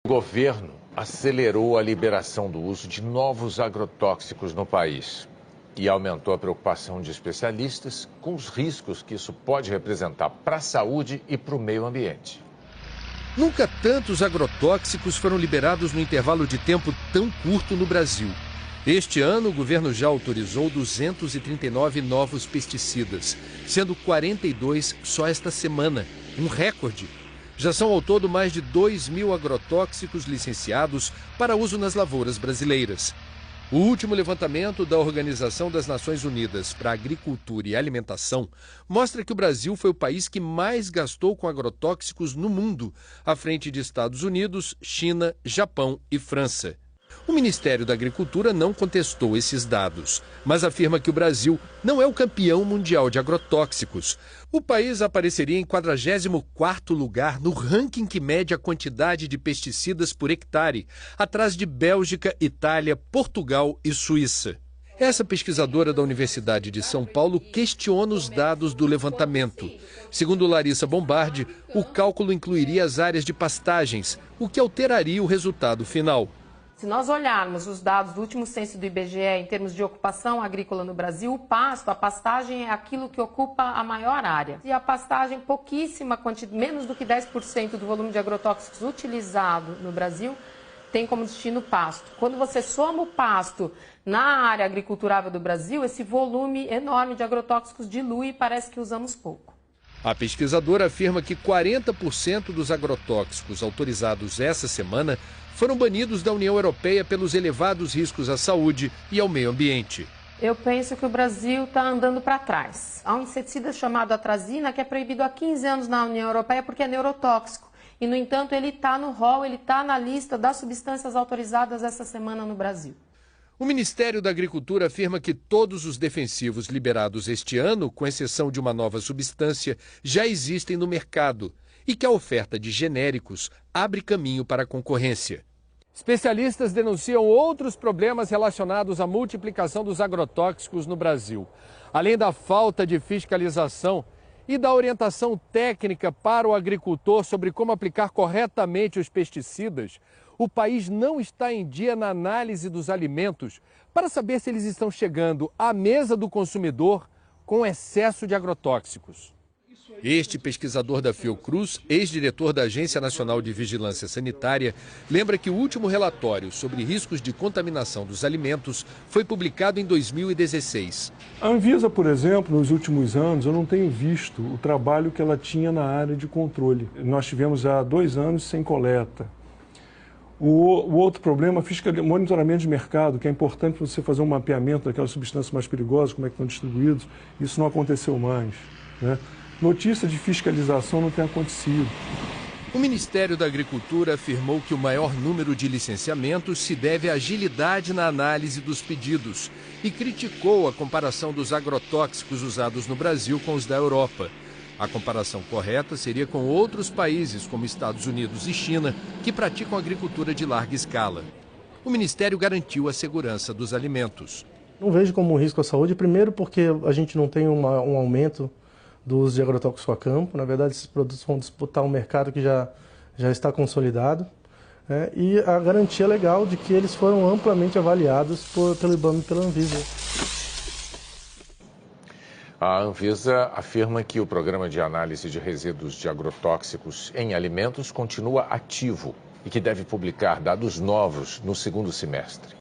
O governo acelerou a liberação do uso de novos agrotóxicos no país e aumentou a preocupação de especialistas com os riscos que isso pode representar para a saúde e para o meio ambiente. Nunca tantos agrotóxicos foram liberados no intervalo de tempo tão curto no Brasil. Este ano, o governo já autorizou 239 novos pesticidas, sendo 42 só esta semana, um recorde. Já são ao todo mais de 2.000 agrotóxicos licenciados para uso nas lavouras brasileiras. O último levantamento da Organização das Nações Unidas para a Agricultura e Alimentação mostra que o Brasil foi o país que mais gastou com agrotóxicos no mundo, à frente de Estados Unidos, China, Japão e França. O Ministério da Agricultura não contestou esses dados, mas afirma que o Brasil não é o campeão mundial de agrotóxicos. O país apareceria em 44º lugar no ranking que mede a quantidade de pesticidas por hectare, atrás de Bélgica, Itália, Portugal e Suíça. Essa pesquisadora da Universidade de São Paulo questiona os dados do levantamento. Segundo Larissa Bombardi, o cálculo incluiria as áreas de pastagens, o que alteraria o resultado final. Se nós olharmos os dados do último censo do IBGE em termos de ocupação agrícola no Brasil, o pasto, a pastagem é aquilo que ocupa a maior área. E a pastagem, pouquíssima quantidade, menos do que 10% do volume de agrotóxicos utilizado no Brasil, tem como destino o pasto. Quando você soma o pasto na área agriculturável do Brasil, esse volume enorme de agrotóxicos dilui e parece que usamos pouco. A pesquisadora afirma que 40% dos agrotóxicos autorizados essa semana foram banidos da União Europeia pelos elevados riscos à saúde e ao meio ambiente. Eu penso que o Brasil está andando para trás. Há um inseticida chamado atrazina que é proibido há 15 anos na União Europeia porque é neurotóxico. E, no entanto, ele está no rol, ele está na lista das substâncias autorizadas essa semana no Brasil. O Ministério da Agricultura afirma que todos os defensivos liberados este ano, com exceção de uma nova substância, já existem no mercado e que a oferta de genéricos abre caminho para a concorrência. Especialistas denunciam outros problemas relacionados à multiplicação dos agrotóxicos no Brasil. Além da falta de fiscalização e da orientação técnica para o agricultor sobre como aplicar corretamente os pesticidas, o país não está em dia na análise dos alimentos para saber se eles estão chegando à mesa do consumidor com excesso de agrotóxicos. Este pesquisador da Fiocruz, ex-diretor da Agência Nacional de Vigilância Sanitária, lembra que o último relatório sobre riscos de contaminação dos alimentos foi publicado em 2016. A Anvisa, por exemplo, nos últimos anos, eu não tenho visto o trabalho que ela tinha na área de controle. Nós tivemos há 2 anos sem coleta. O outro problema é monitoramento de mercado, que é importante você fazer um mapeamento daquelas substâncias mais perigosas, como é que estão distribuídos. Isso não aconteceu mais, né? Notícia de fiscalização não tem acontecido. O Ministério da Agricultura afirmou que o maior número de licenciamentos se deve à agilidade na análise dos pedidos e criticou a comparação dos agrotóxicos usados no Brasil com os da Europa. A comparação correta seria com outros países, como Estados Unidos e China, que praticam agricultura de larga escala. O Ministério garantiu a segurança dos alimentos. Não vejo como um risco à saúde, primeiro porque a gente não tem um aumento do uso de agrotóxicos a campo. Na verdade, esses produtos vão disputar um mercado que já está consolidado. E a garantia legal de que eles foram amplamente avaliados pelo IBAMA e pela Anvisa. A Anvisa afirma que o programa de análise de resíduos de agrotóxicos em alimentos continua ativo e que deve publicar dados novos no segundo semestre.